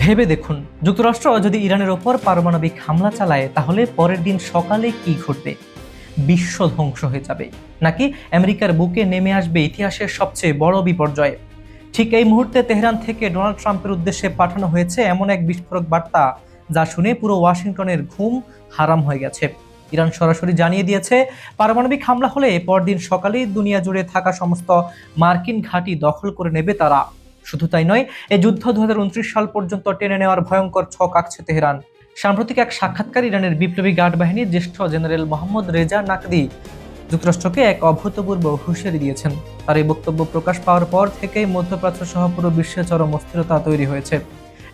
ভেবে দেখুন, যুক্তরাষ্ট্র যদি ইরানের ওপর পারমাণবিক হামলা চালায় তাহলে পরের দিন সকালে কি ঘটবে? বিশ্ব ধ্বংস হয়ে যাবে, নাকি আমেরিকার বুকে নেমে আসবে ইতিহাসের সবচেয়ে বড় বিপর্যয়? ঠিক এই মুহূর্তে তেহরান থেকে ডোনাল্ড ট্রাম্পের উদ্দেশ্যে পাঠানো হয়েছে এমন এক বিস্ফোরক বার্তা, যা শুনে পুরো ওয়াশিংটনের ঘুম হারাম হয়ে গেছে। ইরান সরাসরি জানিয়ে দিয়েছে, পারমাণবিক হামলা হলে পরদিন সকালেই দুনিয়া জুড়ে থাকা সমস্ত মার্কিন ঘাঁটি দখল করে নেবে তারা। শুধু তাই নয়, এই যুদ্ধ 2029 সাল পর্যন্ত টেনে নেওয়ার ভয়ঙ্কর ছক আঁকছে তেহরান। সাম্প্রতিক এক সাক্ষাৎকার ইরানের বিপ্লবী গার্ড বাহিনীর জ্যেষ্ঠ জেনারেল মোহাম্মদ রেজা নাকদি যুক্তরাষ্ট্রকে এক অভূতপূর্ব হুঁশিয়ারি দিয়েছেন। তার এই বক্তব্য প্রকাশ পাওয়ার পর থেকেই মধ্যপ্রাচ্য সহ পুরো বিশ্বে চরম অস্থিরতা তৈরি হয়েছে।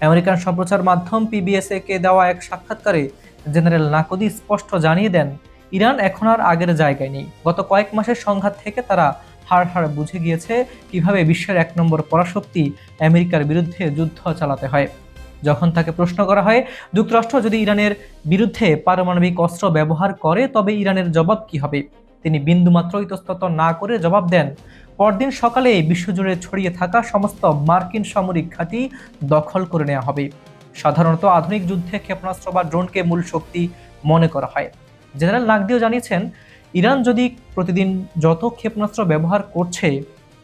আমেরিকান সম্প্রচার মাধ্যম পিবিএসএ কে দেওয়া এক সাক্ষাৎকারে জেনারেল নাকদি স্পষ্ট জানিয়ে দেন, ইরান এখন আর আগের জায়গায় নেই। গত কয়েক মাসের সংঘাত থেকে তারা হাড় হাড় বুঝে গিয়েছে কিভাবে বিশ্বের এক নম্বর পরাশক্তি আমেরিকার বিরুদ্ধে যুদ্ধ চালাতে হয়। যখন তাকে প্রশ্ন করা হয়, যুক্তরাষ্ট্র যদি ইরানের বিরুদ্ধে পারমাণবিক অস্ত্র ব্যবহার করে তবে ইরানের জবাব কি হবে, তিনি বিন্দুমাত্র ইতস্তত না করে জবাব দেন, পরদিন সকালে বিশ্বজুড়ে ছড়িয়ে থাকা সমস্ত মার্কিন সামরিক ঘাঁটি দখল করে নেওয়া হবে। সাধারণত আধুনিক যুদ্ধে ক্ষেপণাস্ত্র বা ড্রোনকে মূল শক্তি মনে করা হয়। জেনারেল নাকদিও জানিয়েছেন, ইরান যদি প্রতিদিন যত ক্ষেপণাস্ত্র ব্যবহার করছে,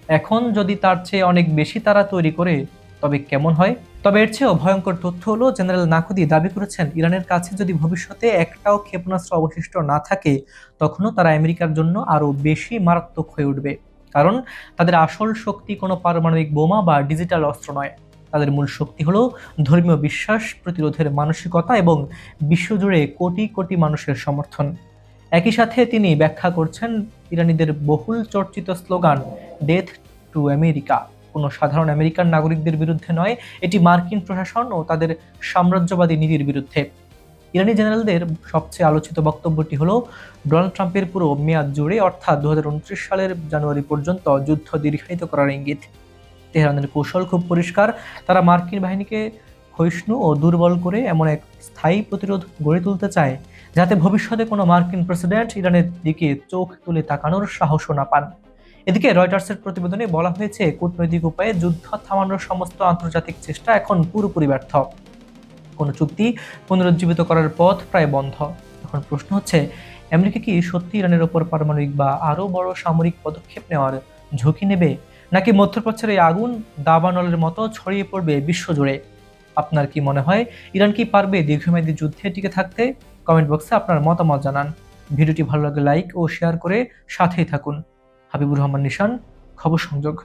এখন যদি তার চেয়ে অনেক বেশি তারা তৈরি করে তবে কেমন হয়? তবে এর চেয়েও ভয়ঙ্কর তথ্য হলো, জেনারেল নাকুদি দাবি করেছেন, ইরানের কাছে যদি ভবিষ্যতে একটাও ক্ষেপণাস্ত্র অবশিষ্ট না থাকে, তখনও তারা আমেরিকার জন্য আরো বেশি মারাত্মক হয়ে উঠবে। কারণ তাদের আসল শক্তি কোনো পারমাণবিক বোমা বা ডিজিটাল অস্ত্র নয়। তাদের মূল শক্তি হলো ধর্মীয় বিশ্বাস, প্রতিরোধের মানসিকতা এবং বিশ্বজুড়ে কোটি কোটি মানুষের সমর্থন। একই সাথে তিনি ব্যাখ্যা করছেন, ইরানিদের বহুল চর্চিত স্লোগান ডেথ টু আমেরিকা কোনো সাধারণ আমেরিকান নাগরিকদের বিরুদ্ধে নয়, এটি মার্কিন প্রশাসন ও তাদের সাম্রাজ্যবাদী নীতির বিরুদ্ধে। ইরানি জেনারেলদের সবচেয়ে আলোচিত বক্তব্যটি হলো, ডোনাল্ড ট্রাম্পের পুরো মেয়াদ জুড়ে অর্থাৎ 2029 সালের জানুয়ারি পর্যন্ত যুদ্ধ দীর্ঘায়িত করার ইঙ্গিত। তেহরানের কৌশল খুব পরিষ্কার, তারা মার্কিন বাহিনীকে ক্ষয়িষ্ণু ও দুর্বল করে এমন এক স্থায়ী প্রতিরোধ গড়ে তুলতে চায়, যাতে ভবিষ্যতে কোনো মার্কিন প্রেসিডেন্ট ইরানের দিকে চোখ তুলে তাকানোর সাহসও না পান। এদিকে রয়টার্সের প্রতিবেদনে বলা হয়েছে, কূটনৈতিক উপায়ে যুদ্ধ থামানোর সমস্ত আন্তর্জাতিক চেষ্টা এখন পুরোপুরি ব্যর্থ। কোনো চুক্তি পুনরুজ্জীবিত করার পথ প্রায় বন্ধ। এখন প্রশ্ন হচ্ছে, আমেরিকা কি সত্যি ইরানের ওপর পারমাণবিক বা আরো বড় সামরিক পদক্ষেপ নেওয়ার ঝুঁকি নেবে, নাকি মধ্যপ্রাচ্যের এই আগুন দাবানলের মতো ছড়িয়ে পড়বে বিশ্বজুড়ে? আপনার কি মনে হয়, ইরান কি পারবে দীর্ঘমেয়াদী যুদ্ধে টিকে থাকতে? কমেন্ট বক্সে আপনার মতামত জানান। ভিডিওটি ভালো লাগলে লাইক ও শেয়ার করে সাথেই থাকুন। হাবিবুর রহমান নিশান, খবর সংযোগ।